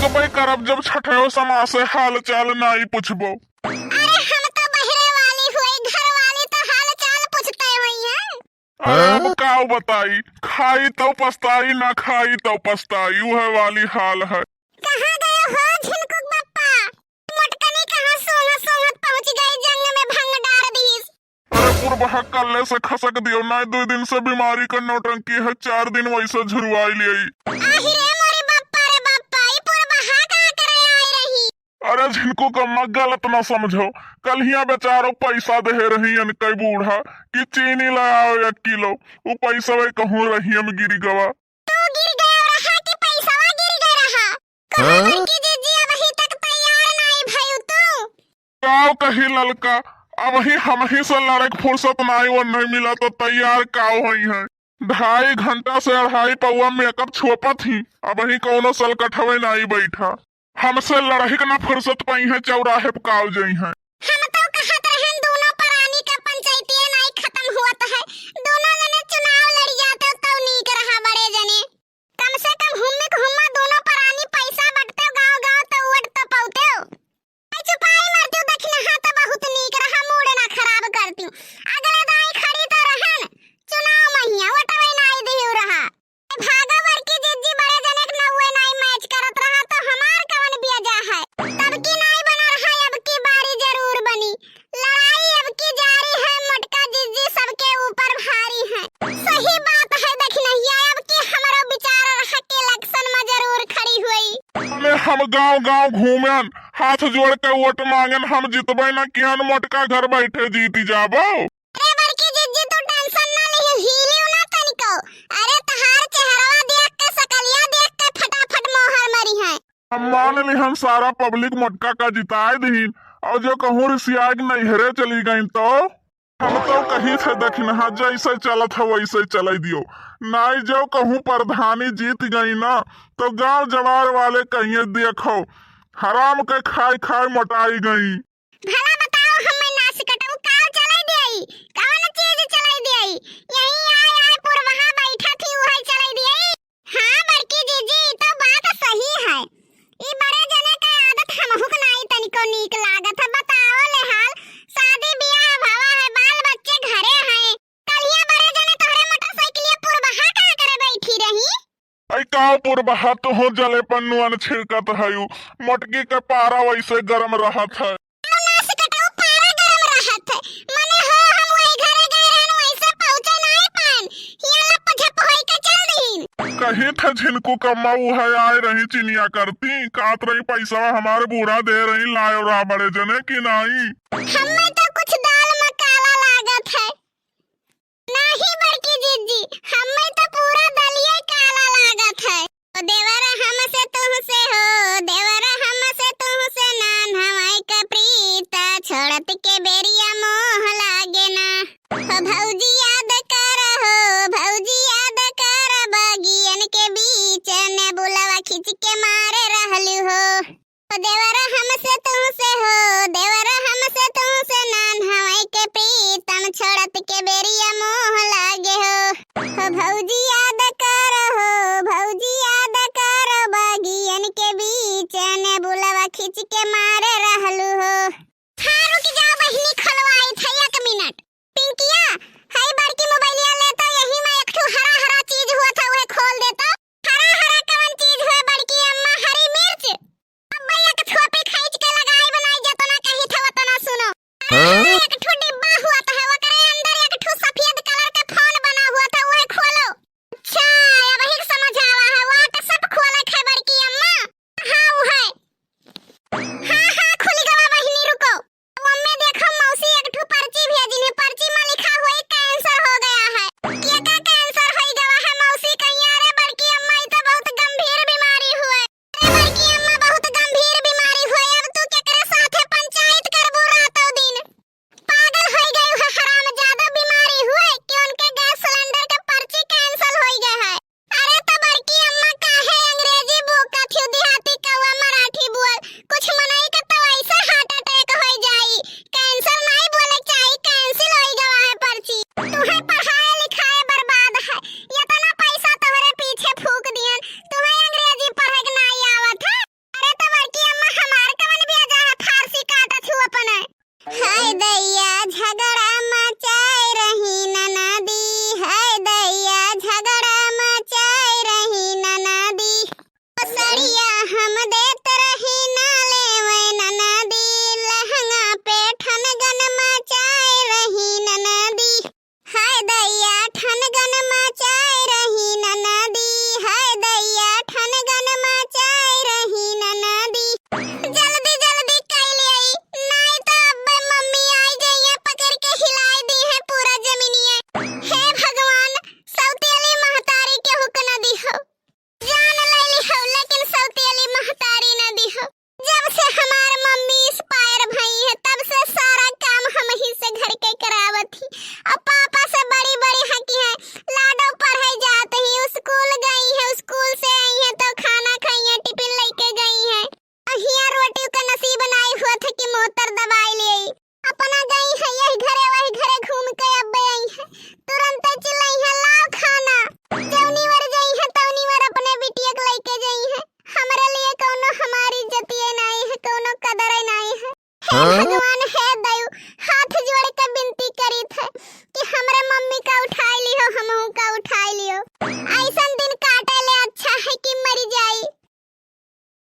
पूछबे करब जब छठो समा से हाल चाल नहीं पूछबो। अरे हम तो बहरे वाली हुई, घर वाली तो हाल चाल पूछते हुई हैं। अरे अब का बताई, खाई तो पछताई ना खाई तो पछताई, वह वाली हाल है। कहाँ गए हो झिनकुक बप्पा? मोटकनी कहाँ सोहत सोहत पहुँच गई, जंग में भंग डार दीस। अरे पुरबहा कल्ले से खसक दियो ना, 2 दिन से बीमारी का नौटंकी है, 4 दिन वैसे झुरवाई लियई। आहिरे मोरी बप्पा रे बप्पा, ई पुरबहा कहाँ करे आई रही? अरे झिनको कम्मा गलत ना समझो, कल हिया बेचारो पैसा दे रही अन कई बूढ़ा कि चीनी ले आओ 1 किलो, वो पैसा वे कहूँ रही में गिरी गवा। तू गिर गया रहा कि पैसावा गिर गया रहा? कहाँ की जीजी अभी तक तैयार नहीं भयू तू? काव कही ललका, अब ही हम ही से लड़े के फुर्सत नहीं, वो नहीं मिला तो तैयार काव हुई है। 2.5 घंटा से 2.5 पौवा मेकअप छुपत ही, अब ही कौनो सल कठवे नहीं बैठा। हमसे लड़ही के ना फुर्सत पाई है, चौराहे पे काव जई है। हम तो कहत रहन दोनों प्राणी का पंचायती नहीं खत्म हुआ है, दोनों जने चुनाव लड़ जाते तो नीक रहा बड़े जने। कम से कम हुम्मा दोनों प्राणी पैसा बटते गांव गांव तो उड़ तो पाउते। आई चुपाई मारते दक्षिण हाथ बहुत नीक रहा, मूड ना खराब करती। अगले दाई खड़ी तो रहन, चुनाव महिया वटवे नहीं दियो रहा। भागा वर की जिज्जी बड़े जने के नौवे नहीं मैच करत रहा तो हमार कवन बिया है। तब की नहीं बना रहा, अब की बारी जरूर बनी। लड़ाई अब की जारी है, मटका जिज्जी सबके ऊपर भारी है। सही बात है दक्षिणैया, अब की हमारा विचार रहा के इलेक्शन में जरूर खड़ी हुई। हम गांव गांव घूमेन, हाथ जोड़ के वोट मांगन, हम जितबे ना किहन मोटका घर बैठे जीती जाबो। अरे बड़की जिज्जी तू टेंशन ना ले, हिलियो ना तनिको। अरे तहार चेहरा देख के सकलिया देख के फटाफट मोहर मरी है। हम मान ली हम सारा पब्लिक मोटका का जिताए दीन, और जो कहूँ रिसियाग नैहरे चली गई तो हम तो कहीं थे दक्षिणहा जैसे चलत है वैसे चले दियो। नहीं जो कहूँ प्रधानी जीत गई ना तो गांव जवार वाले कहिए देखो हराम के खाई खाई मोटाई गई। भला बताओ हमें नाच कटऊ काव चलाई देई, कौन चीज चलाई देई? यही आए पुरवहा बैठा थी वही चलाई देई। हां बड़की जीजी तो बात सही है, ई बड़े जने का आदत हमहु के नहीं तनिको नीक लागत है। बताओ ले हाल, शादी ब्याह भावा है, बाल बच्चे घरे हैं, कलिया बड़े जने तोहरे मोटरसाइकिलिया पुरवहा का करे बैठी रही। ऐ काव पुरबहा तो हो जले पन्नुअन छिड़कत है, मोटकी के पारा वैसे गरम रहत है। नाच कटऊ पारा गरम रहत है, मने हो हम वही घरे गए रहन वैसे पहुंचे नहीं पान, हियाला पझप होई के चल दीन। कहीं थे झिनको कम्मा है आए रही चिनिया करती, कात रही पैसा हमारे बूढ़ा दे रही लायो रहा बड़े जने की नहीं। हमें तो कुछ दाल में काला लागत है। नहीं बड़की जीजी, हमें तो पूरा दलिया काला लागत है। ओ देवरा हमसे तुमसे हो, देवरा हमसे तुमसे नान हवाई का प्रीता छोड़त के बेरिया मोह लागे ना। हो भौजी याद कर, हो भौजी याद कर, बगियन के बीच ने बुलावा खींच के मारे रहलू हो। ओ देवरा हमसे तुमसे हो, देवरा हमसे तुमसे नान हवाई के प्रीतम छोड़त के बेरिया मोह लागे हो। हो भौजी याद कर, हो भौजी याद कर, बगियन के बीच ने बुलावा खींच के मारे रहलू हो। हाँ रुक जाओ बहिनी, खलवाई था 1 मिनट। पिंकिया हाय बड़की मोबाइलिया ले तो यही में एक ठो हरा हरा चीज हुआ था वह खोल देता। हरा हरा कौन चीज हुआ बड़की अम्मा? हरी मिर्च। अब भैया के छोपी खींच के लगाई बनाई जतना कही था वतना सुनो। अरे एक ठो डिब्बा हुआ था, वो करे अंदर एक ठो सफेद कलर का फोन बना हुआ था, वह खोलो। अच्छा अब ही समझ आवा है, वो के सब खोले है बड़की अम्मा। हाँ वो है। हाँ हाँ खुल गवा बहिनी, रुको। मम्मी देखो मौसी एक ठो पर्ची भेजी ने, पर्ची में लिखा हुआ है कैंसर हो गया है। क्या का कैंसर हो गया है मौसी? कहीं अरे बड़की अम्मा ये तो बहुत गंभीर बीमारी हुए। अरे बड़की अम्मा बहुत गंभीर बीमारी हुए, अब तू केकरे साथे पंचायत करबो रहतो दिन? हे भगवान हे